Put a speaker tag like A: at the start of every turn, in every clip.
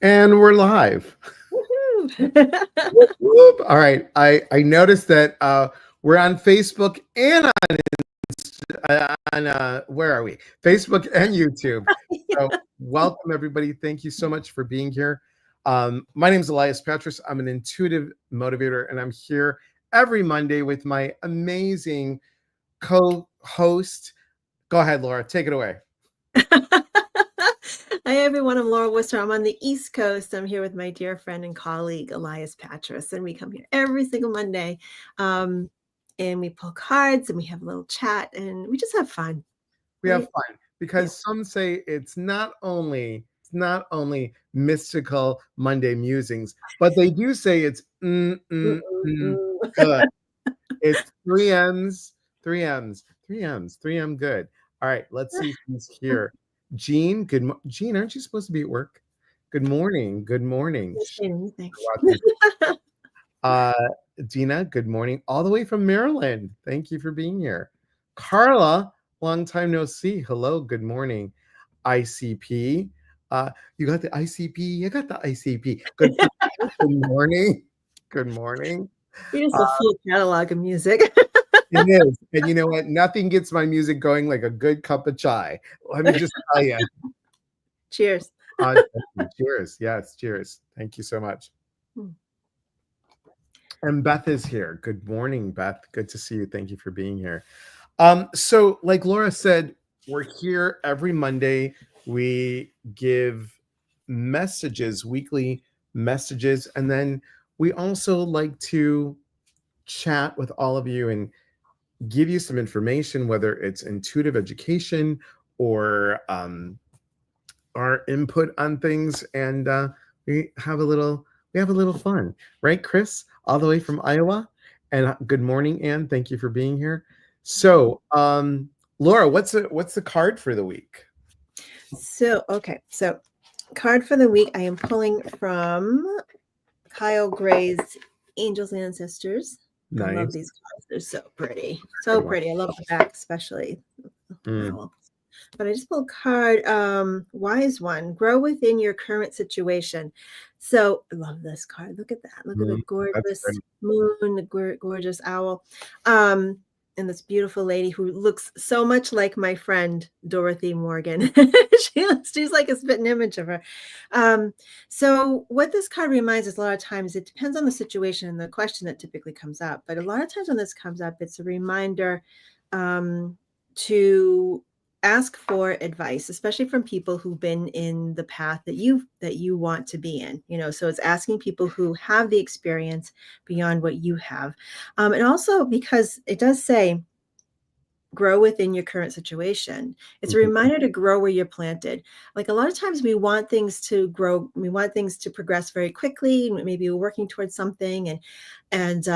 A: And we're live.
B: Woohoo!
A: Whoop, whoop. All right. I noticed that we're on Facebook and on where are we? Facebook and YouTube. So welcome everybody. Thank you so much for being here. My name is Elias Patras. I'm an intuitive motivator, and I'm here every Monday with my amazing co-host. Go ahead, Laura. Take it away.
B: Hi everyone, I'm Laura Wooster. I'm on the East Coast. I'm here with my dear friend and colleague Elias Patras, and we come here every single Monday, and we pull cards and we have a little chat and we just have fun,
A: We have
B: right?
A: fun
B: Yeah.
A: because some say it's not only mystical Monday musings, but they do say it's good. It's three M's, three M's, three M's, three M good. All right, let's see who's here. Jean, Jean, aren't you supposed to be at work? Good morning. Good morning.
B: Can't say anything.
A: Watching. Uh, Dina, good morning, all the way from Maryland. Thank you for being here. Carla, long time no see. Hello, good morning. ICP, you got the ICP. I got the ICP. Good morning. Good morning.
B: You're just a full catalog of music.
A: It is, and you know what? Nothing gets my music going like a good cup of chai. Let me just tell you.
B: Cheers.
A: Cheers. Yes, cheers. Thank you so much.
B: Hmm.
A: And Beth is here. Good morning, Beth. Good to see you. Thank you for being here. So like Laura said, we're here every Monday. We give messages, weekly messages, and then we also like to chat with all of you and give you some information, whether it's intuitive education or our input on things, and we have a little fun, right, Chris, all the way from Iowa. And good morning, Anne. Thank you for being here. So, Laura, what's the card for the week?
B: So card for the week I am pulling from Kyle Gray's Angels and Ancestors. I love
A: Nice.
B: these cards. They're so pretty. So pretty. I love the back especially. Wow. But I just pulled a card, wise one, grow within your current situation. So I love this card. Look at that. Look at the gorgeous moon, the gorgeous owl. And this beautiful lady who looks so much like my friend Dorothy Morgan. She's like a spitting image of her. So what this card reminds us a lot of times, it depends on the situation and the question that typically comes up. But a lot of times when this comes up, it's a reminder to ask for advice, especially from people who've been in the path that you want to be in, so it's asking people who have the experience beyond what you have. And also because it does say grow within your current situation. It's a reminder to grow where you're planted. Like a lot of times we want things to grow, we want things to progress very quickly. Maybe you're working towards something and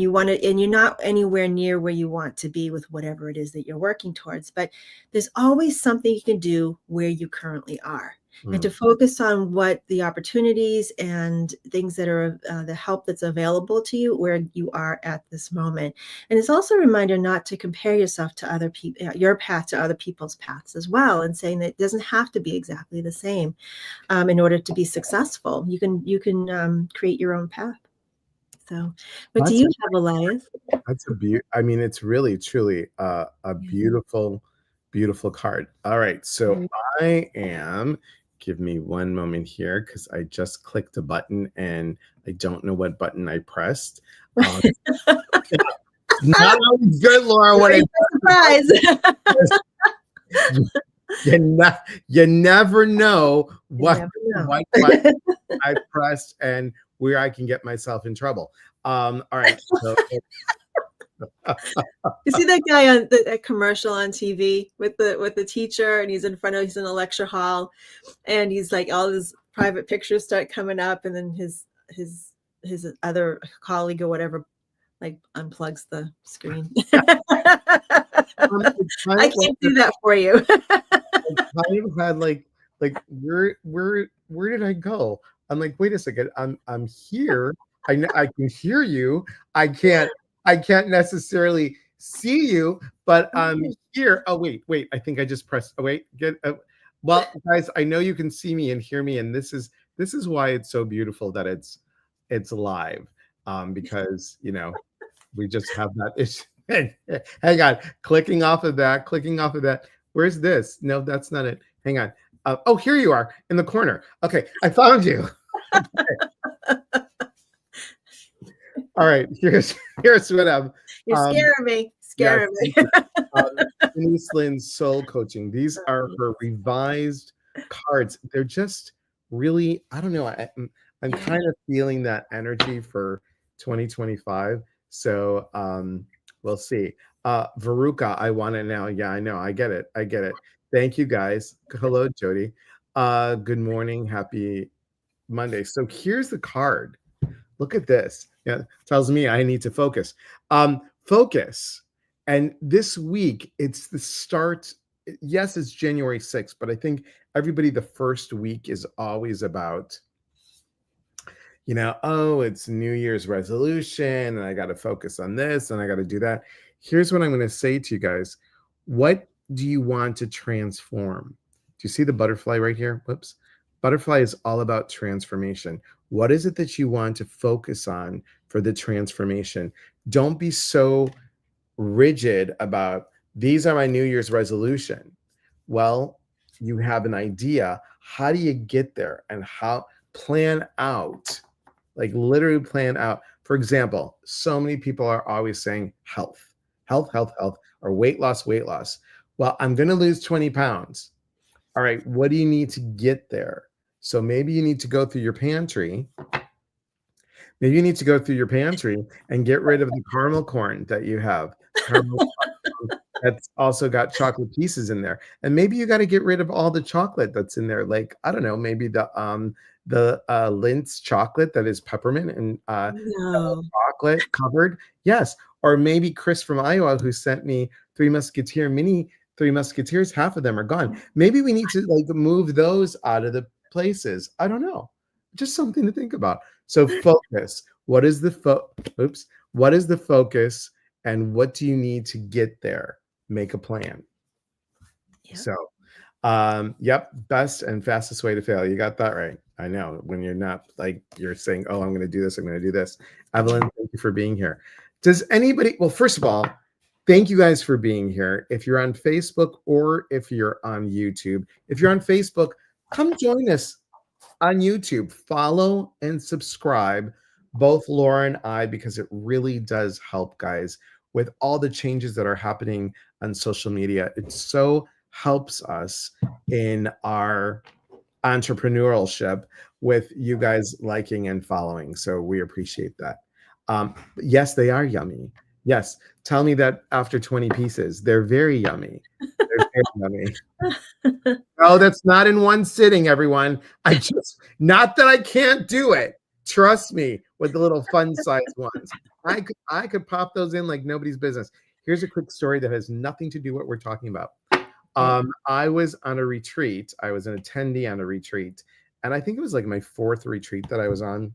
B: you want to, and you're not anywhere near where you want to be with whatever it is that you're working towards. But there's always something you can do where you currently are. And to focus on what the opportunities and things that are the help that's available to you where you are at this moment. And it's also a reminder not to compare yourself to other people, your path to other people's paths as well, and saying that it doesn't have to be exactly the same in order to be successful. You can create your own path. So, what do you have, Elias?
A: That's I mean, it's really truly a beautiful, beautiful card. All right, so I am. Give me one moment here because I just clicked a button and I don't know what button I pressed. Not always good, Laura. What
B: surprise!
A: You never know what button I pressed and where I can get myself in trouble. All right. So,
B: you see that guy on the commercial on TV with the teacher, and he's in a lecture hall, and he's like, all his private pictures start coming up, and then his other colleague or whatever like unplugs the screen. I can't do that for you.
A: I had like where did I go? I'm like, wait a second, I'm here. I can hear you. I can't necessarily see you, but I'm here. Oh wait, I think I just pressed. Oh wait, Well, guys, I know you can see me and hear me, and this is why it's so beautiful that it's live. Because we just have that issue. Hang on, clicking off of that. Where's this? No, that's not it. Hang on. Oh, here you are in the corner. Okay, I found you. All right, here's what I'm.
B: You're
A: Um,
B: scaring me.
A: yes,
B: Scaring
A: thank
B: me.
A: you. Denise Lynn's soul coaching. These are her revised cards. They're just really, I don't know. I'm
B: Yeah.
A: kind of feeling that energy for 2025. So we'll see. Veruca, I want it now. Yeah, I know. I get it. I get it. Thank you guys. Hello, Jody. Good morning. Happy Monday. So here's the card. Look at this. Yeah, tells me I need to focus. Focus. And this week, it's the start. Yes, it's January 6th, but I think everybody, the first week is always about, oh, it's New Year's resolution, and I got to focus on this, and I got to do that. Here's what I'm going to say to you guys. What do you want to transform? Do you see the butterfly right here? Whoops. Butterfly is all about transformation. What is it that you want to focus on for the transformation? Don't be so rigid about these are my New Year's resolution. Well, you have an idea. How do you get there? And how plan out, like literally plan out. For example, so many people are always saying health, health, health, health, or weight loss, weight loss. Well, I'm going to lose 20 pounds. All right, what do you need to get there? So maybe you need to go through your pantry. Maybe you need to go through your pantry and get rid of the caramel corn that you have. Caramel that's also got chocolate pieces in there. And maybe you got to get rid of all the chocolate that's in there. Like, I don't know, maybe the Lintz chocolate that is peppermint and
B: No.
A: chocolate covered. Yes. Or maybe Chris from Iowa, who sent me Three Musketeers, half of them are gone. Maybe we need to like move those out of the places. I don't know. Just something to think about. So focus. What is the what is the focus, and what do you need to get there? Make a plan.
B: Yep.
A: So yep, best and fastest way to fail. You got that right. I know, when you're not like you're saying, oh, I'm going to do this, I'm going to do this. Evelyn, thank you for being here. Does anybody, well, first of all, thank you guys for being here. If you're on Facebook or if you're on YouTube, if you're on Facebook, come join us on YouTube. Follow and subscribe, both Laura and I, because it really does help, guys, with all the changes that are happening on social media. It so helps us in our entrepreneurship with you guys liking and following. So we appreciate that. Yes, they are yummy. Yes. Tell me that after 20 pieces. They're very yummy. They're very yummy. No, that's not in one sitting, everyone. Not that I can't do it. Trust me, with the little fun size ones. I could pop those in like nobody's business. Here's a quick story that has nothing to do with what we're talking about. I was on a retreat. I was an attendee on a retreat, and I think it was like my fourth retreat that I was on.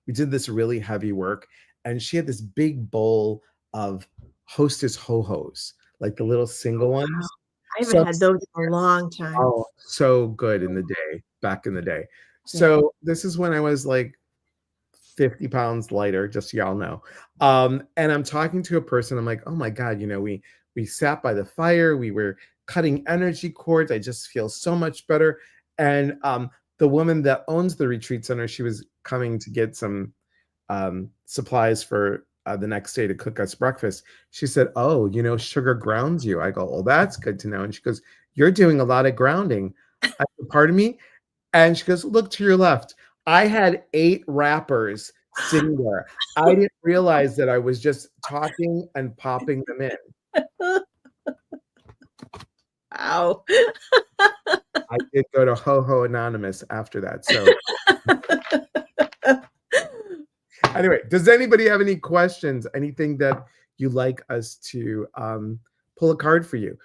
A: We did this really heavy work, and she had this big bowl of Hostess Ho-Hos, like the little single ones.
B: Wow. I haven't had those in a long time.
A: Oh, so good in the day, back in the day. So this is when I was like 50 pounds lighter, just so y'all know. And I'm talking to a person. I'm like, oh my God, we sat by the fire. We were cutting energy cords. I just feel so much better. And the woman that owns the retreat center, she was coming to get some supplies for the next day to cook us breakfast. She said, oh, sugar grounds you. I go, well, that's good to know. And she goes, you're doing a lot of grounding. I said, pardon me? And she goes, look to your left. I had 8 wrappers sitting there. I didn't realize that I was just talking and popping them in.
B: Wow.
A: I did go to Ho-Ho Anonymous after that. So anyway, does anybody have any questions? Anything that you'd like us to pull a card for you?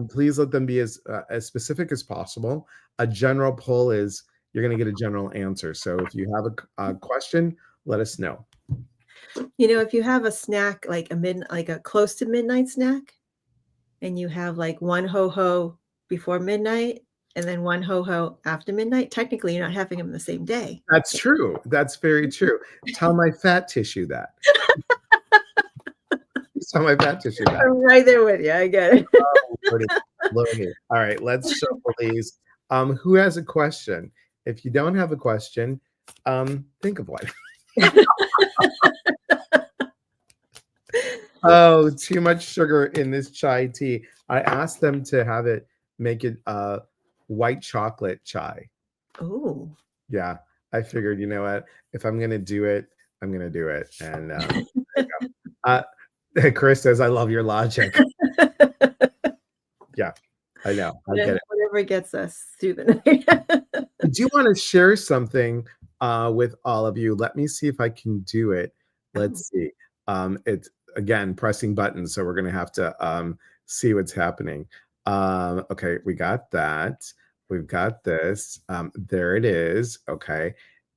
A: Please let them be as specific as possible. A general pull is you're going to get a general answer. So if you have a question, let us know.
B: If you have a snack, like a close to midnight snack, and you have like one ho-ho before midnight, and then one ho-ho after midnight, technically you're not having them the same day.
A: That's true. That's very true. Tell my fat tissue that. Tell my fat tissue that.
B: I'm right there with you. I get it.
A: Oh, Lordy, Lordy. All right, let's shuffle these. Who has a question? If you don't have a question, think of one. Oh, too much sugar in this chai tea. I asked them to have it, make it white chocolate chai.
B: Oh.
A: Yeah, I figured, you know what? If I'm gonna do it, I'm gonna do it. And there you go. Chris says, "I love your logic." Yeah, I know. I get it.
B: Whatever gets us through the night.
A: I do want to share something with all of you. Let me see if I can do it. Let's see. It's again pressing buttons, so we're gonna have to see what's happening. Okay, we got that. We've got this. There it is. Okay,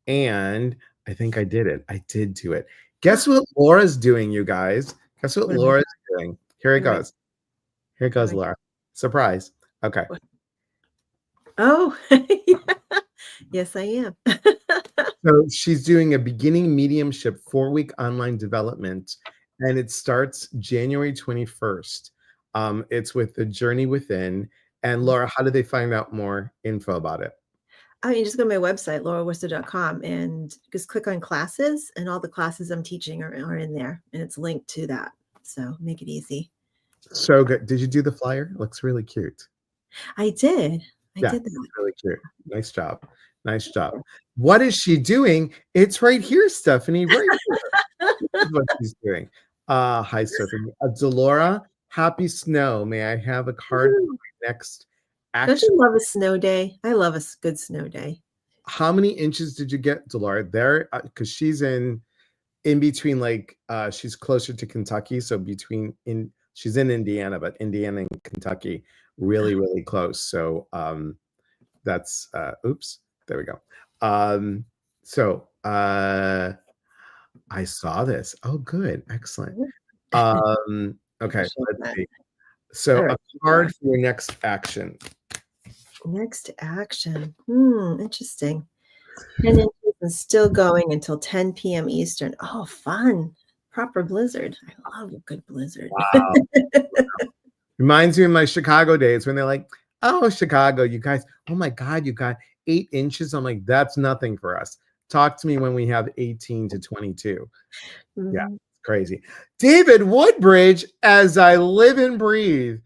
A: and I think I did it. I did do it. Guess what Laura's doing, you guys? Guess what Laura's doing? Here it goes. Here goes, Laura. Surprise. Okay.
B: Oh, yes, I am.
A: So she's doing a beginning mediumship 4-week online development, and it starts January 21st. It's with the Journey Within. And Laura, how do they find out more info about it?
B: I mean, just go to my website, laurawooster.com, and just click on classes, and all the classes I'm teaching are in there, and it's linked to that. So make it easy.
A: So good. Did you do the flyer? It looks really cute.
B: I did. I
A: Yeah,
B: did that.
A: it's really cute. Nice job. Nice job. What is she doing? It's right here, Stephanie. Right here. This is what she's doing. Hi, Stephanie. Delora, happy snow. May I have a card for my next
B: Don't
A: action?
B: you love a snow day? I love a good snow day.
A: How many inches did you get, Delora? There, because she's in between, like she's closer to Kentucky, so she's in Indiana, but Indiana and Kentucky really, really close. So that's oops, there we go. So I saw this. Oh, good, excellent. Okay, let's see. So a card for your next action.
B: Next action. Interesting. 10 inches and still going until 10 p.m. Eastern. Oh, fun. Proper blizzard. I love a good blizzard.
A: Wow. Reminds me of my Chicago days when they're like, oh, Chicago, you guys, oh my God, you got 8 inches. I'm like, that's nothing for us. Talk to me when we have 18 to 22. Yeah, it's crazy. David Woodbridge, as I live and breathe.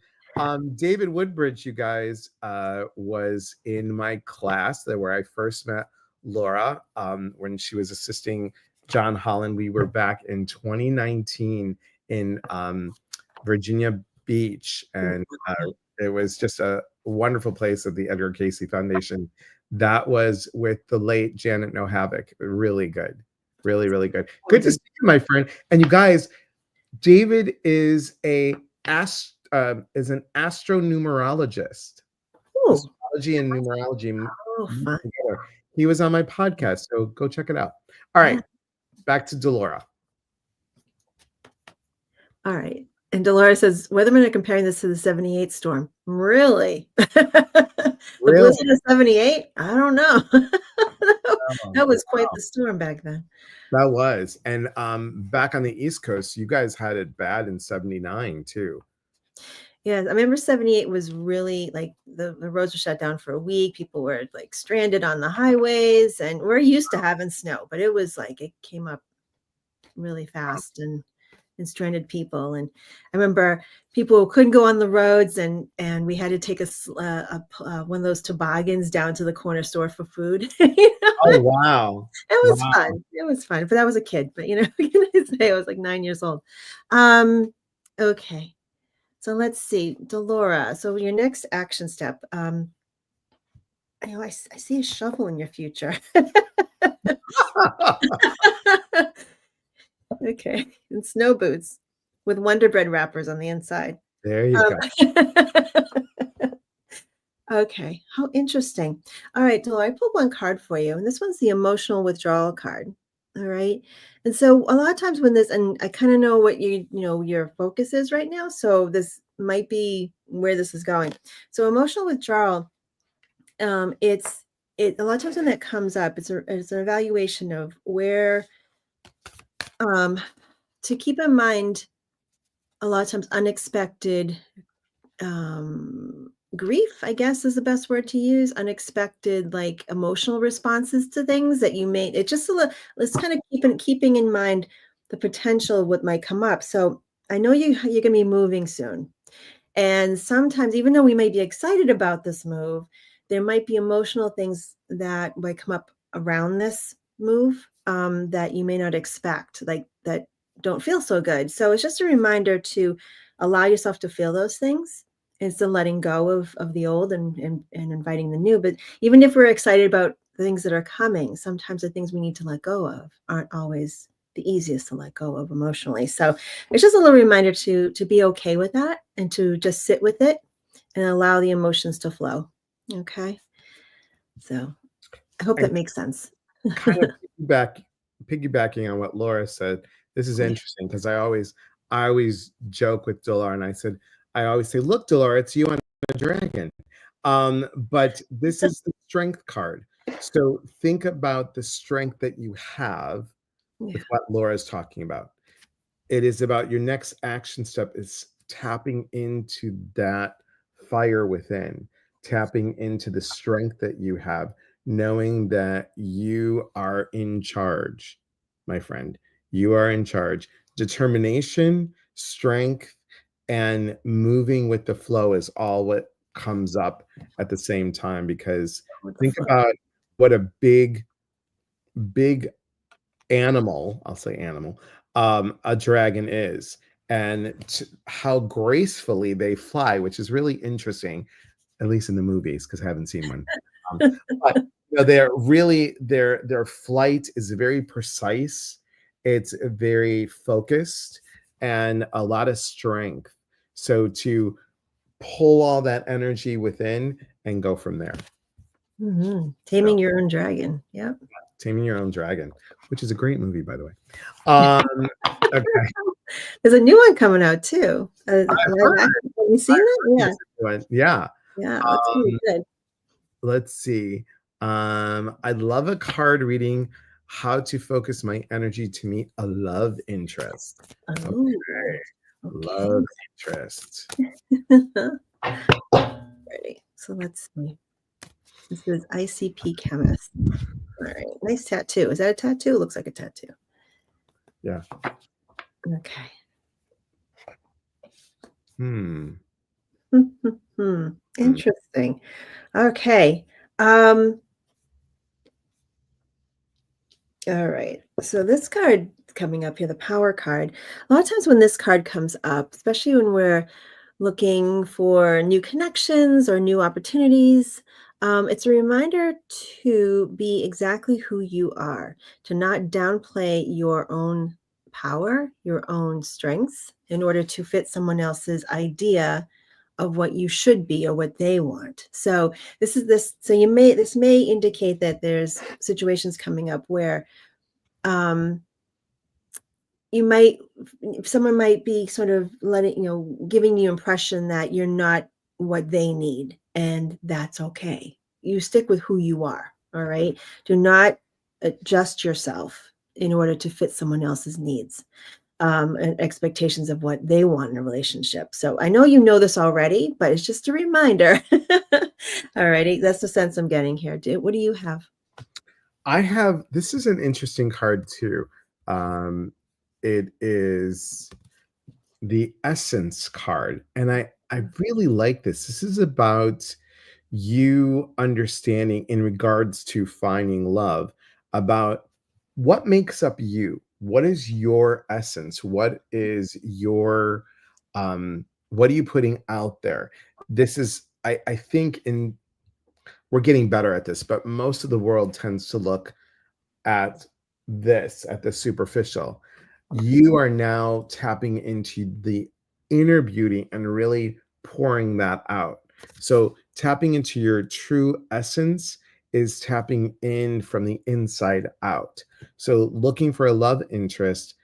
A: David Woodbridge, you guys, was in my class where I first met Laura when she was assisting John Holland. We were back in 2019 in Virginia Beach, and it was just a wonderful place at the Edgar Cayce Foundation. That was with the late Janet No Havoc. Really good. Really, really good. Good to see you, my friend. And you guys, David is an astronumerologist. Astrology and numerology.
B: Oh, fun.
A: He was on my podcast, so go check it out. All right, back to Delora.
B: All right. And Dolores says, Weathermen are comparing this to the 78 storm. Really? The blizzard of 78? I don't know. That was quite the storm back then.
A: That was. And back on the East Coast, you guys had it bad in 79 too.
B: Yeah, I remember 78 was really like the roads were shut down for a week. People were like stranded on the highways, and we're used to having snow, but it was like it came up really fast and stranded people. And I remember people couldn't go on the roads, and we had to take one of those toboggans down to the corner store for food.
A: Oh wow,
B: it was fun. It was fun, but I was a kid. But I was like 9 years old. Okay, so let's see, Delora. So your next action step. I see a shovel in your future. Okay, and snow boots with Wonder Bread wrappers on the inside.
A: There you go.
B: Okay, how interesting. All right, Delora, I pulled one card for you, and this one's the emotional withdrawal card. All right, and so a lot of times when this, and I kind of know what your focus is right now, so this might be where this is going. So emotional withdrawal it's a lot of times when that comes up, it's an evaluation of where, to keep in mind, a lot of times unexpected grief, I guess, is the best word to use. Unexpected, like, emotional responses to things that you may, it just a little, let's kind of keeping in mind the potential of what might come up. So I know you're gonna be moving soon. And sometimes, even though we may be excited about this move, there might be emotional things that might come up around this move, that you may not expect, like that don't feel so good. So it's just a reminder to allow yourself to feel those things. It's the letting go of the old and inviting the new. But even if we're excited about the things that are coming, sometimes the things we need to let go of aren't always the easiest to let go of emotionally. So it's just a little reminder to be okay with that and to just sit with it and allow the emotions to flow. Okay. So I hope
A: And
B: that makes sense.
A: kind of piggybacking on what Laura said, this is
B: Yeah.
A: interesting because I always joke with Dolores, and I always say, "Look, Dolores, it's you on a dragon." But this is the strength card. So think about the strength that you have
B: Yeah.
A: with what Laura's talking about. It is about your next action step is tapping into that fire within, tapping into the strength that you have, knowing that you are in charge, my friend. You are in charge. Determination, strength, and moving with the flow is all what comes up at the same time, because
B: With the
A: think
B: flow.
A: about what a big animal, I'll say animal, a dragon is, and how gracefully they fly, which is really interesting, at least in the movies, because I haven't seen one. Um, but they're really their flight is very precise. It's very focused and a lot of strength. So to pull all that energy within and go from there. So
B: Taming your own dragon. Yep.
A: Taming Your Own Dragon, which is a great movie, by the way. Um, okay.
B: There's a new one coming out too.
A: I've
B: Live
A: heard,
B: action. Have you
A: I've
B: seen that?
A: heard
B: Yeah.
A: there's a new one. Yeah.
B: Yeah. That's gonna be good.
A: Let's see. I'd love a card reading how to focus my energy to meet a love interest. Okay.
B: Oh, okay.
A: Love interest.
B: Ready. So let's see. This is ICP chemist. All right. Nice tattoo. Is that a tattoo? Looks like a tattoo.
A: Yeah.
B: Okay.
A: Hmm.
B: Interesting. Okay. Um, all right. So this card coming up here, the power card. A lot of times when this card comes up, especially when we're looking for new connections or new opportunities, it's a reminder to be exactly who you are, to not downplay your own power, your own strengths in order to fit someone else's idea of what you should be or what they want. So so this may indicate that there's situations coming up where um you might someone might be sort of giving you impression that you're not what they need, and that's okay. You stick with who you are. All right. Do not adjust yourself in order to fit someone else's needs, and expectations of what they want in a relationship. So I know you know this already, but it's just a reminder. All righty. That's the sense I'm getting here. What do you have?
A: This is an interesting card too. Um, it is the Essence card, and I really like this. This is about you understanding in regards to finding love, about what makes up you. What is your essence? What are you putting out there? This is I think in we're getting better at this, but most of the world tends to look at at the superficial. You are now tapping into the inner beauty and really pouring that out. So, tapping into your true essence is tapping in from the inside out. So, looking for a love interest,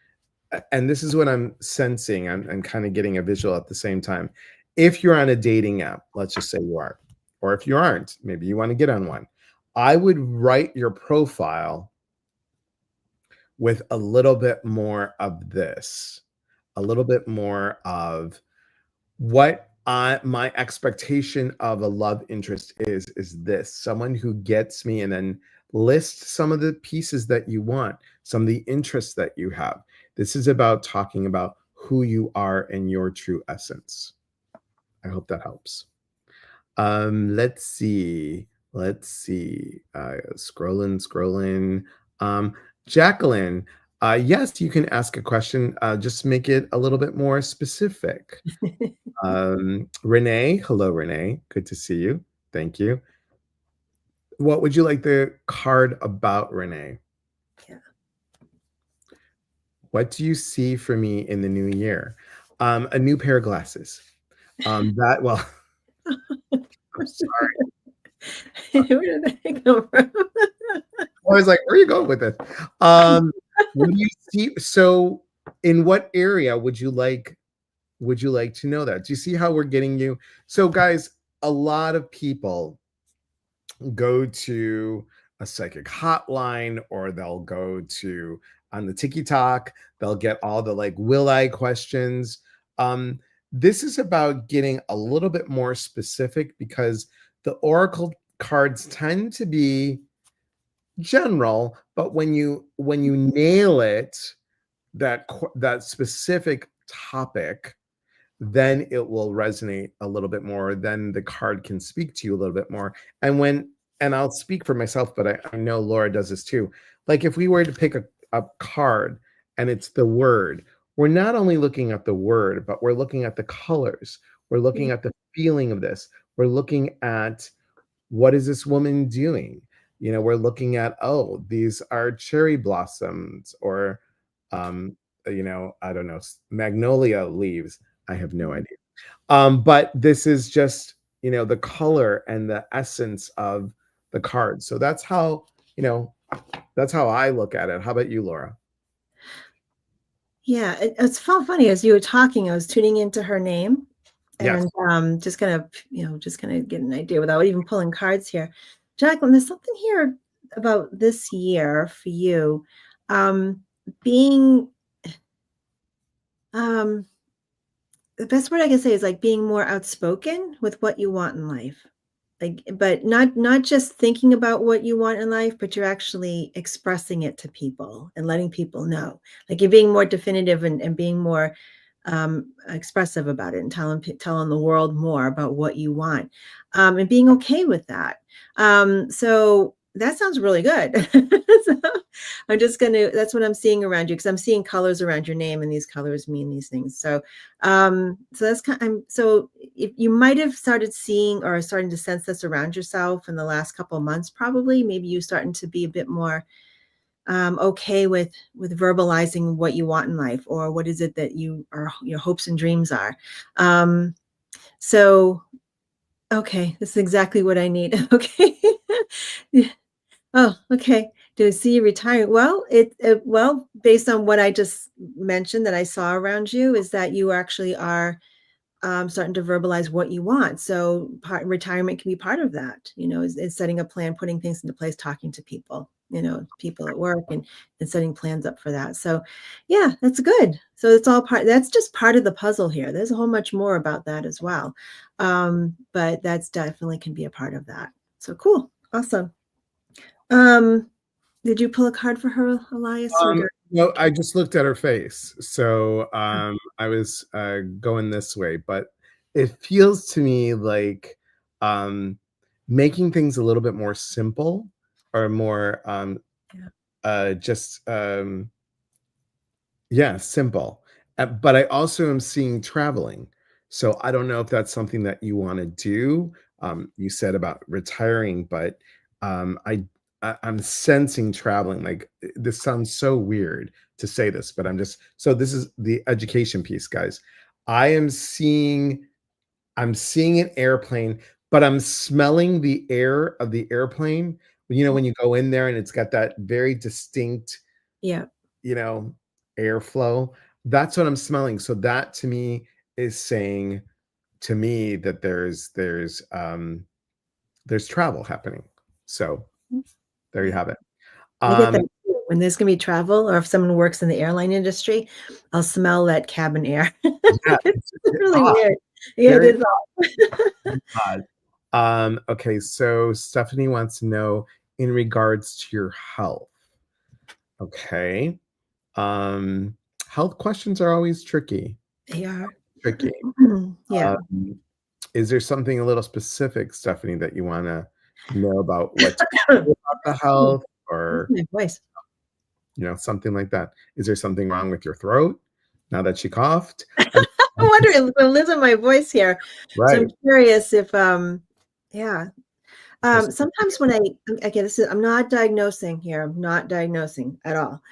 A: and this is what I'm sensing, I'm kind of getting a visual at the same time. If you're on a dating app, let's just say you are, or if you aren't, maybe you want to get on one. I would write your profile with a little bit more of this, a little bit more of what my expectation of a love interest is this someone who gets me, and then list some of the pieces that you want, some of the interests that you have. This is about talking about who you are in your true essence. I hope that helps. Let's see. Let's see. Scrolling. Um, Jacqueline, yes, you can ask a question. Just make it a little bit more specific. Renee, hello, Renee. Good to see you. Thank you. What would you like the card about, Renee?
B: Yeah.
A: What do you see for me in the new year? A new pair of glasses. That well, I'm sorry.
B: Where did that come from?
A: I was like, where are you going with this? What do you see? So, in what area would you like to know that? Do you see how we're getting you? So, guys, a lot of people go to a psychic hotline, or they'll go to on the TikTok, they'll get all the like will I questions. Um, this is about getting a little bit more specific because the oracle cards tend to be general, but when you nail it, that specific topic, then it will resonate a little bit more. Then the card can speak to you a little bit more. And I'll speak for myself, but I know Laura does this too. Like if we were to pick a card and it's the word, we're not only looking at the word, but we're looking at the colors. We're looking
B: Yeah.
A: at the feeling of this. We're looking at what is this woman doing? We're looking at, oh, these are cherry blossoms, or um, I don't know, magnolia leaves. I have no
B: Mhm.
A: idea. But this is just, the color and the essence of the card. So you know, that's how I look at it. How about you, Laura?
B: Yeah, it's funny as you were talking, I was tuning into her name
A: Yes.
B: and just kind of get an idea without even pulling cards here. Jacqueline, there's something here about this year for you. Um, being um the best word I can say is like being more outspoken with what you want in life. Like, but not just thinking about what you want in life, but you're actually expressing it to people and letting people know. Like you're being more definitive and being more expressive about it and telling the world more about what you want, and being okay with that. So that sounds really good. So I'm just gonna. That's what I'm seeing around you because I'm seeing colors around your name, and these colors mean these things. So that's kind. So if you might have started seeing or starting to sense this around yourself in the last couple of months, probably maybe you starting to be a bit more okay with verbalizing what you want in life or what is it that your hopes and dreams are. Um, so okay, this is exactly what I need. Okay. Yeah. Oh, okay. Do I see you retiring? Well, well, based on what I just mentioned that I saw around you, is that you actually are starting to verbalize what you want. So retirement can be part of that, is setting a plan, putting things into place, talking to people, people at work and setting plans up for that. So yeah, that's good. So it's all that's just part of the puzzle here. There's a whole much more about that as well. But that's definitely can be a part of that. So cool. Awesome. Um, did you pull a card for her, Elias, or
A: No, I just looked at her face. So I was going this way, but it feels to me like um, making things a little bit more simple, or more
B: yeah.
A: just yeah, simple. But I also am seeing traveling. So I don't know if that's something that you want to do. You said about retiring, but um, I, I'm sensing traveling. Like this sounds so weird to say this, but so this is the education piece, guys. I am seeing I'm seeing an airplane, but I'm smelling the air of the airplane. When you go in there and it's got that very distinct
B: Yeah.
A: you know, airflow. That's what I'm smelling. So that to me is saying to me that there's there's travel happening. So there you
B: Yeah.
A: have it.
B: I get that
A: Um,
B: too. When there's gonna be travel, or if someone works in the airline industry, I'll smell that cabin air.
A: yeah,
B: It's really
A: ah,
B: weird. Yeah, it
A: very
B: is odd.
A: odd. Okay, so Stephanie wants to know in regards to your health. Okay. Um, Health questions are always tricky.
B: They are.
A: Tricky.
B: Yeah.
A: Um, is there something a little specific, Stephanie, that you want to know about what to do about the health, or
B: My voice.
A: something like that? Is there something wrong with your throat now that she coughed? I'm
B: I'm wondering, I'm losing my voice here. So I'm
A: right.
B: curious if yeah.
A: Just
B: Sometimes when again, I'm not diagnosing here. I'm not diagnosing at all.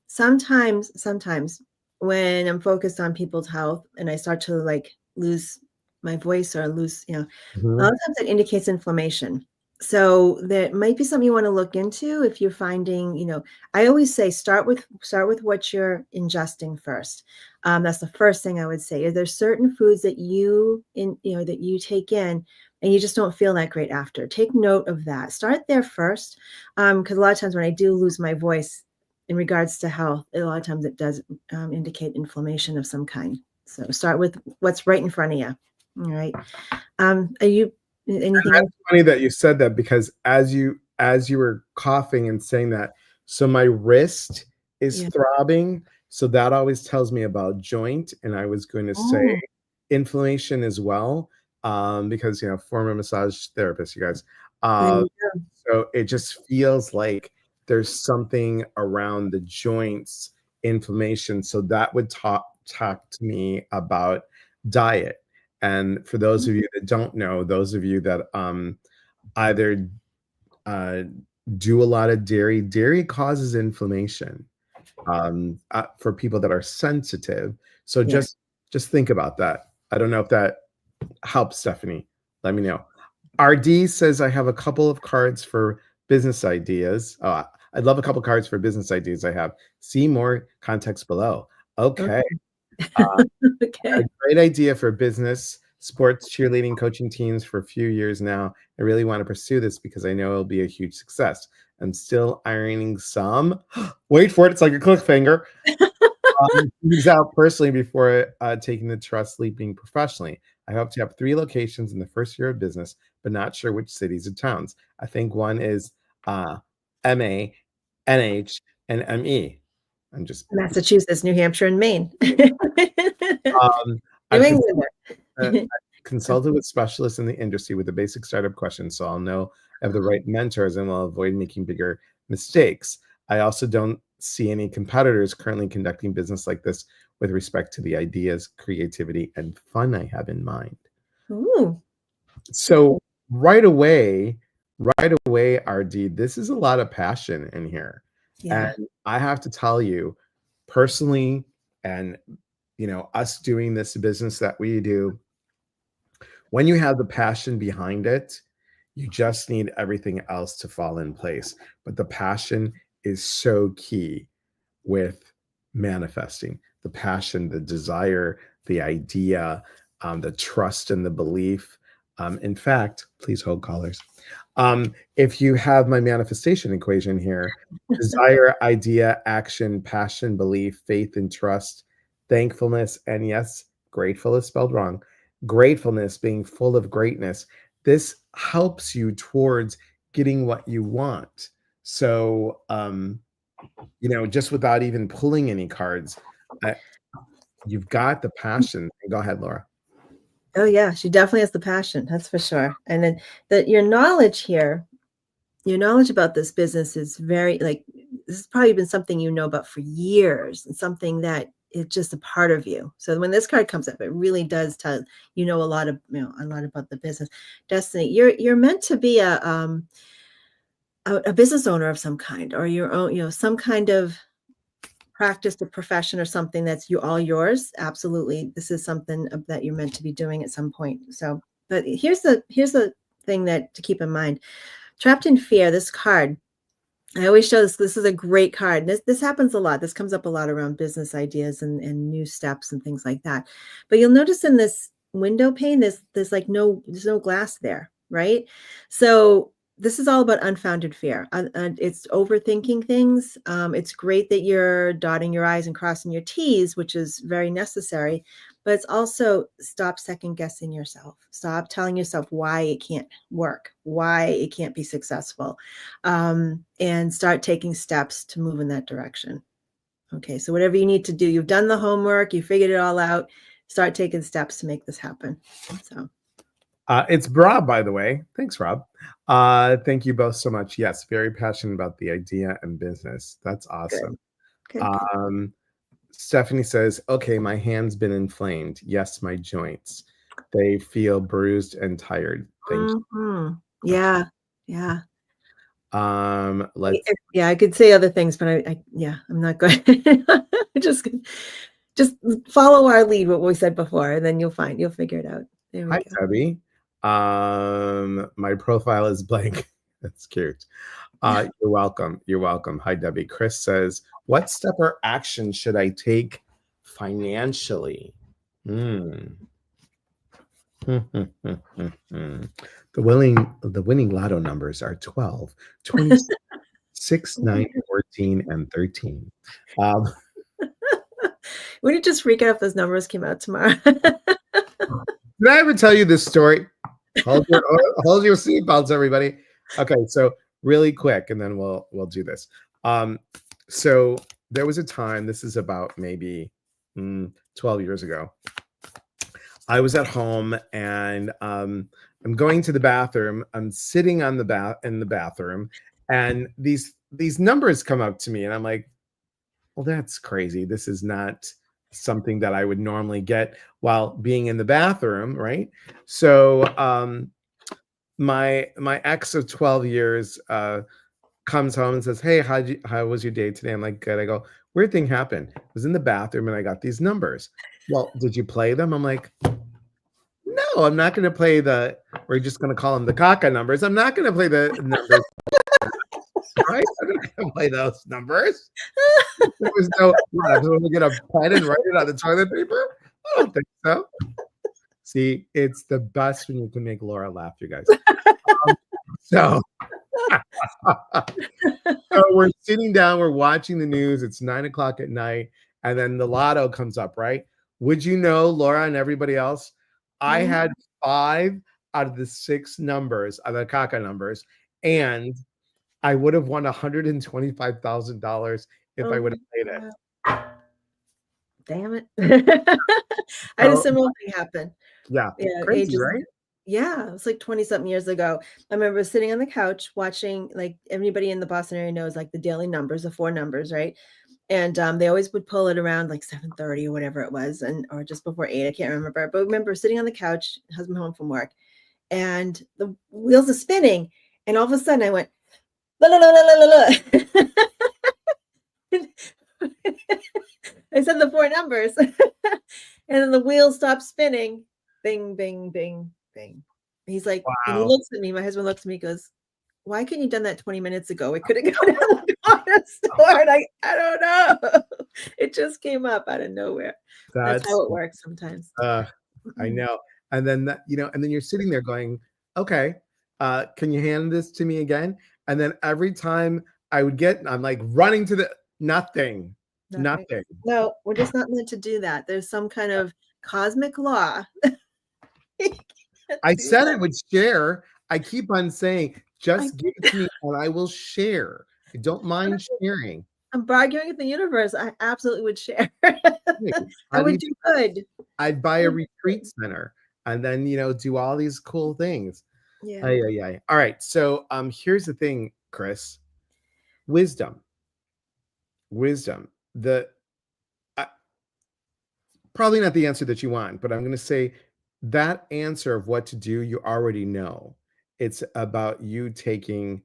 B: Sometimes when I'm focused on people's health and I start to like lose my voice or lose, a lot
A: Mhm.
B: of times it indicates inflammation. So that might be something you want to look into if you're finding, I always say start with what you're ingesting first. That's the first thing I would say. Is there certain foods that that you take in and you just don't feel that great after? Take note of that. Start there first. Because a lot of times when I do lose my voice in regards to health, a lot of times it does indicate inflammation of some kind. So start with what's right in front of you. All right. Are you anything else?
A: Funny that you said that, because as you were coughing and saying that, so my wrist is
B: Yeah.
A: throbbing, so that always tells me about joint, and I was going to say
B: Oh,
A: inflammation as well, because former massage therapist, you guys.
B: there
A: uh,
B: you go.
A: so it just feels like there's something around the joints, inflammation, so that would talk to me about diet. And for those of you that don't know, those of you that either uh, do a lot of dairy causes inflammation, for people that are sensitive. So
B: Yeah.
A: just think about that. I don't know if that helps, Stephanie. Let me know. RD says I have a couple of cards for business ideas. I'd love a couple cards for business ideas. I have. See more context below. Okay.
B: Okay.
A: Uh, a
B: Okay.
A: great idea for business, sports, cheerleading, coaching teams for a few years now. I really want to pursue this because I know it'll be a huge success. I'm still ironing some. Wait for it. It's like a cliffhanger. Things out personally before taking the trust leaping professionally. I hope to have 3 locations in the first year of business, but not sure which cities or towns. I think one is MA, NH, and ME. I'm just
B: Massachusetts, New Hampshire, and Maine.
A: um,
B: New
A: I've
B: Englander.
A: consulted with specialists in the industry with the basic startup questions, so I'll know I have the right mentors and will avoid making bigger mistakes. I also don't see any competitors currently conducting business like this with respect to the ideas, creativity, and fun I have in mind.
B: Ooh,
A: So right away, RD, this is a lot of passion in here. And
B: yeah.
A: I have to tell you, personally, and us doing this business that we do, when you have the passion behind it, you just need everything else to fall in place. But the passion is so key with manifesting. The passion, the desire, the idea, the trust and the belief. In fact, please hold callers. If you have my manifestation equation here: desire, idea, action, passion, belief, faith, and trust, thankfulness, and yes, grateful is spelled wrong. Gratefulness, being full of greatness. This helps you towards getting what you want. So, just without even pulling any cards, uh, you've got the passion. Go ahead, Laura.
B: Oh yeah, she definitely has the passion. That's for sure. And then your knowledge here, your knowledge about this business is very like this has probably been something you know about for years and something that it's just a part of you. So when this card comes up, it really does tell a lot of a lot about the business. Destiny, you're meant to be a business owner of some kind or your own, some kind of practice or profession or something that's all yours. Absolutely, this is something that you're meant to be doing at some point. So, but here's the thing that to keep in mind. Trapped in fear. This card. I always show this. This is a great card. This happens a lot. This comes up a lot around business ideas and new steps and things like that. But you'll notice in this window pane, there's no glass there. right? So this is all about unfounded fear. It's overthinking things. It's great that you're dotting your I's and crossing your T's, which is very necessary. But it's also stop second guessing yourself. Stop telling yourself why it can't work, why it can't be successful, and start taking steps to move in that direction. Okay, so whatever you need to do, you've done the homework, you figured it all out. Start taking steps to make this happen. So.
A: It's Rob, by the way. Thanks, Rob. Thank you both so much. Yes, very passionate about the idea and business. That's awesome.
B: Good, good.
A: Stephanie says, okay, my hand's been inflamed. Yes, my joints. They feel bruised and tired. Thank you.
B: Mhm. Yeah, yeah.
A: Let's
B: Yeah, I could say other things, but yeah, I'm not going. Just, just follow our lead, what we said before, and then you'll figure it out. There we
A: Hi,
B: go.
A: Debbie. My profile is blank. That's cute. You're welcome. You're welcome. Hi, Debbie. Chris says, what step or action should I take financially? Hmm. The winning lotto numbers are 12, 26, 9, 14, and 13.
B: Wouldn't you just freak out if those numbers came out tomorrow?
A: Did I ever tell you this story? Hold your seatbelts, everybody. Okay, so really quick, and then we'll do this. So there was a time. This is about maybe 12 years ago. I was at home and I'm going to the bathroom. I'm sitting on in the bathroom, and these numbers come up to me, and I'm like, well, that's crazy. This is not something that I would normally get while being in the bathroom, right? So my ex of 12 years comes home and says, hey, how was your day today? I'm like, good. I go, weird thing happened. I was in the bathroom and I got these numbers. Well, did you play them? I'm like, no, I'm not going to play we're just going to call them the caca numbers. I'm not going to play the numbers. Right? I'm not going to play those numbers. There was no, I'm going to get a pen and write it on the toilet paper. I don't think so. See, it's the best when you can make Laura laugh, you guys. So we're sitting down, we're watching the news. It's 9:00 at night, and then the lotto comes up, right? Would you know, Laura and everybody else, I had 5 out of the 6 numbers, of the caca numbers, and I would have won $125,000 if I would have played it.
B: Damn it. I had a
A: So,
B: similar thing happen.
A: yeah,
B: Yeah,
A: crazy,
B: ages
A: right?
B: yeah, it was like 20 something years ago. I remember sitting on the couch watching, like, everybody in the Boston area knows, like, the daily numbers, the 4 numbers, right? And, they always would pull it around, like, 7:30 or whatever it was, or just before 8, I can't remember. But I remember sitting on the couch, husband home from work, and the wheels are spinning, and all of a sudden I went, "La, la, la, la, la, la, la." I said the 4 numbers, and then the wheels stopped spinning. Bing, bing, bing, bing. He's like, and he
A: Wow,
B: looks at me. My husband looks at me, goes, "Why couldn't you done that 20 minutes ago? We could have gone to the corner store." And I don't know. It just came up out of nowhere. That's
A: that's
B: how it works sometimes.
A: I know. And then and then you're sitting there going, okay, can you hand this to me again? And then every time I'm like running to the nothing,
B: Nothing.
A: nothing.
B: No, we're just not meant to do that. There's some kind of cosmic law. You can't
A: I
B: do
A: said I
B: that.
A: would share. I keep on saying,
B: I
A: just give it to me and I will share. I don't mind sharing.
B: I'm bargaining with the universe. I absolutely would share.
A: Hey,
B: I
A: how do you
B: would do good.
A: I'd buy
B: I
A: a
B: would do
A: retreat
B: good.
A: center and then, do all these cool things.
B: Yeah.
A: Ay, ay, ay. All right. So here's the thing, Chris. Wisdom. Wisdom. Uh, Probably not the answer that you want, but I'm going to say that answer of what to do, you already know. It's about you taking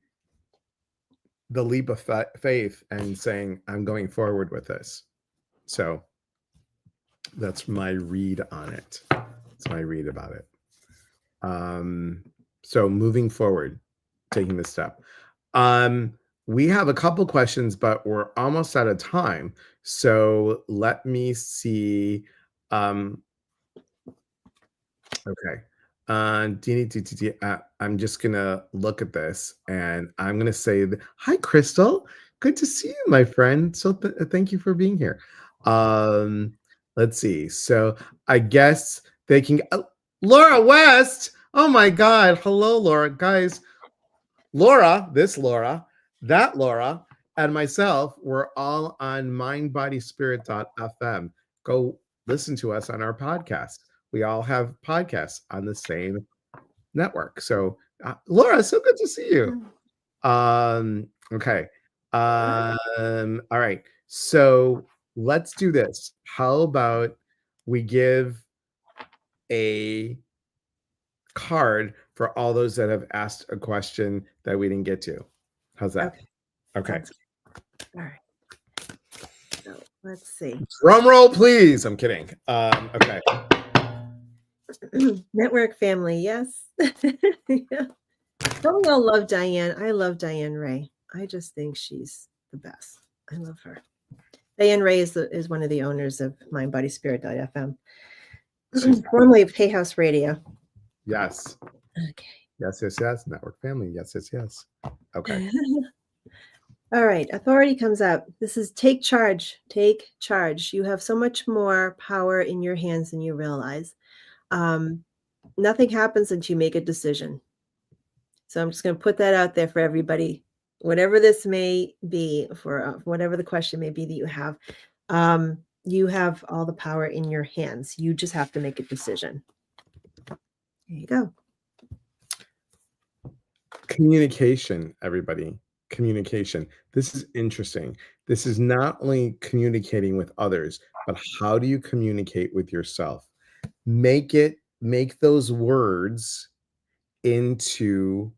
A: the leap of faith and saying, I'm going forward with this. So that's my read on it. That's my read about it. So moving forward, taking this step. We have a couple questions, but we're almost out of time. So let me see. Okay. I'm just gonna look at this and I'm gonna say, "Hi, Crystal. Good to see you, my friend. So thank you for being here." Um, let's see. So I guess they can. Laura West. Oh my God. Hello, Laura. Guys, Laura, this Laura, that Laura, and myself, we're all on mindbodyspirit.fm. Go listen to us on our podcast. We all have podcasts on the same network. So, Laura, so good to see you. Okay. All right. So let's do this. How about we give a card for all those that have asked a question that we didn't get to? How's that?
B: Okay.
A: Okay.
B: Sounds good. All right. So let's see.
A: Drum roll, please. I'm kidding. Okay.
B: Network family, yes. Yeah. Don't we all love Diane? I love Diane Ray. I just think she's the best. I love her. Diane Ray is one of the owners of mindbodyspirit.fm, formerly of Hay House Radio.
A: Yes.
B: Okay.
A: Yes. Network family. Yes. Okay.
B: All right. Authority comes up. This is take charge. Take charge. You have so much more power in your hands than you realize. Nothing happens until you make a decision. So I'm just going to put that out there for everybody, whatever this may be, for whatever the question may be that you have all the power in your hands. You just have to make a decision. There you go.
A: Communication, everybody. Communication. This is interesting. This is not only communicating with others, but how do you communicate with yourself? Make those words into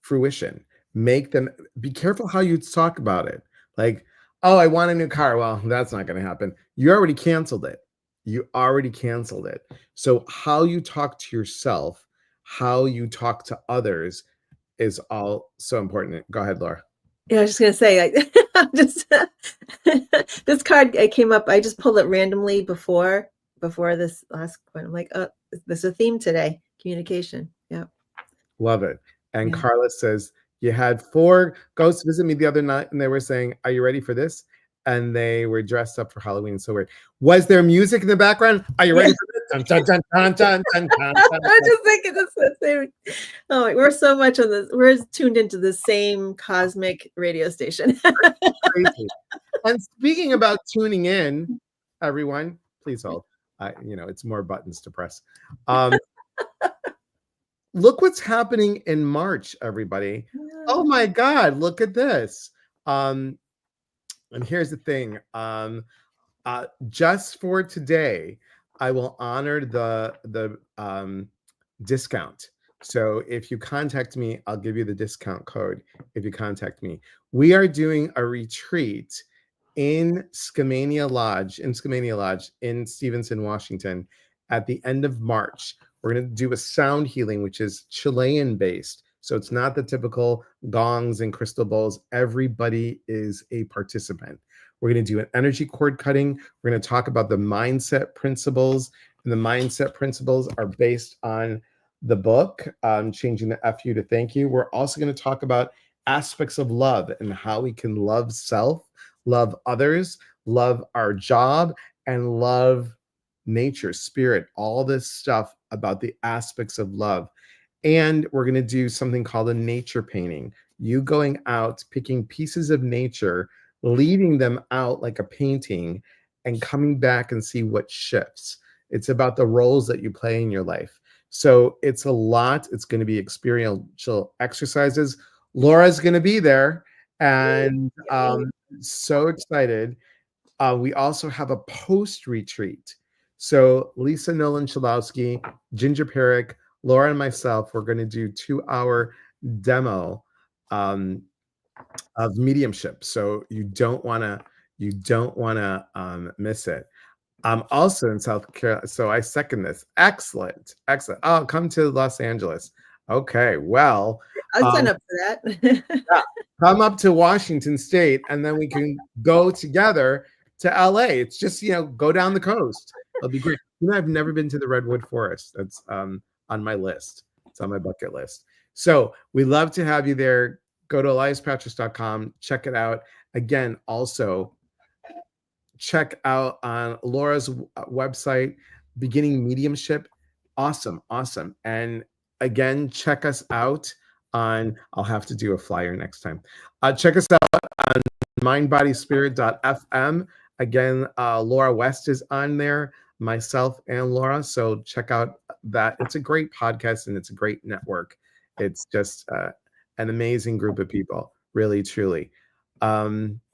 A: fruition. Make them, be careful how you talk about it. Like, oh, I want a new car. Well, that's not going to happen. You already canceled it. So how you talk to yourself, how you talk to others is all so important. Go ahead, Laura.
B: Yeah, I was just gonna say, just this card came up. I just pulled it randomly before this last one. I'm like, oh, there's a theme today: communication. Yeah,
A: Love it. And
B: yeah.
A: Carla says, you had 4 ghosts visit me the other night, and they were saying, "Are you ready for this?" And they were dressed up for Halloween. So weird. Was there music in the background? Are you ready for this? Dun, dun, dun, dun, dun, dun, dun, dun.
B: I'm just thinking the same. Oh, we're so much on this. We're tuned into the same cosmic radio station.
A: Crazy. And speaking about tuning in, everyone, please hold. It's more buttons to press. Look what's happening in March, everybody. Oh my God, look at this. And here's the thing. Just for today, I will honor the discount. So if you contact me, I'll give you the discount code if you contact me. We are doing a retreat in Skamania Lodge in Stevenson, Washington at the end of March. We're going to do a sound healing, which is Chilean based. So it's not the typical gongs and crystal bowls. Everybody is a participant. We're going to do an energy cord cutting. We're going to talk about the mindset principles. And the mindset principles are based on the book, Changing the FU to Thank You. We're also going to talk about aspects of love and how we can love self, love others, love our job, and love nature, spirit, all this stuff about the aspects of love. And we're going to do something called a nature painting. You going out, picking pieces of nature, leaving them out like a painting, and coming back and see what shifts. It's about the roles that you play in your life. So it's a lot. It's going to be experiential exercises. Laura's going to be there, and so excited. We also have a post retreat. So Lisa Nolan Chalowski, Ginger Perrick, Laura, and myself, we're going to do 2-hour demo of mediumship. So you don't want to miss it. I'm also in South Carolina, so I second this. Excellent. Oh, come to Los Angeles. Okay, well,
B: I'll sign up for that.
A: yeah, come up to Washington State, and then we can go together to LA. It's just, go down the coast. It'll be great. I've never been to the Redwood Forest. That's on my list. It's on my bucket list. So we love to have you there. Go to eliaspatras.com, check it out. Again, also check out on Laura's website, Beginning Mediumship. Awesome, awesome. And again, check us out on, I'll have to do a flyer next time. Check us out on mindbodyspirit.fm. Again, Laura West is on there, myself and Laura. So check out that. It's a great podcast and it's a great network. It's just an amazing group of people, really, truly. That's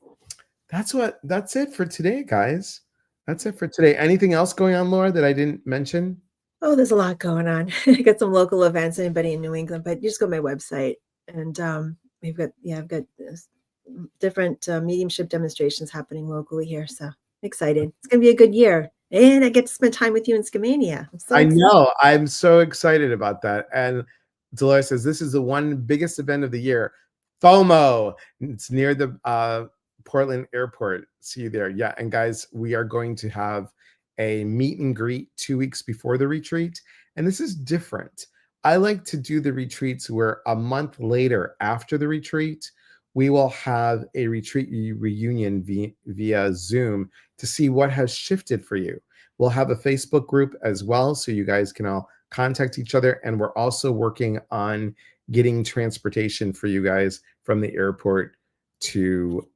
A: it for today, guys. That's it for today. Anything else going on, Laura, that I didn't mention?
B: Oh, there's a lot going on. I got some local events, anybody in New England, but you just go to my website and I've got different mediumship demonstrations happening locally here. So excited. It's going to be a good year. And I get to spend time with you in Skamania. I'm so excited.
A: know. I'm so excited about that. And Dolores says, this is the one biggest event of the year. FOMO. It's near the Portland airport. See you there. Yeah. And guys, we are going to have a meet and greet 2 weeks before the retreat. And this is different. I like to do the retreats where a month later after the retreat, we will have a retreat reunion via Zoom to see what has shifted for you. We'll have a Facebook group as well, so you guys can all contact each other. And we're also working on getting transportation for you guys from the airport to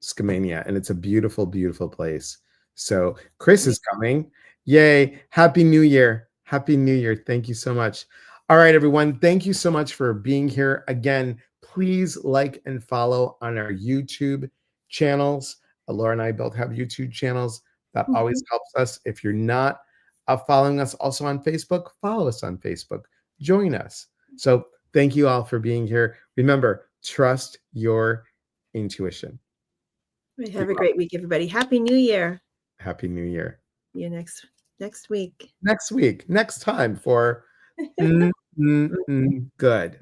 A: Skamania. And it's a beautiful, beautiful place. So Chris is coming. Yay. Happy New Year. Happy New Year. Thank you so much. All right, everyone. Thank you so much for being here. Again, please like and follow on our YouTube channels. Laura and I both have YouTube channels. That always helps us. If you're not following us also on Facebook, follow us on Facebook. Join us. So thank you all for being here. Remember, trust your intuition.
B: Have a great week, everybody. Happy New Year.
A: Happy New Year.
B: See you next week.
A: Next time for good.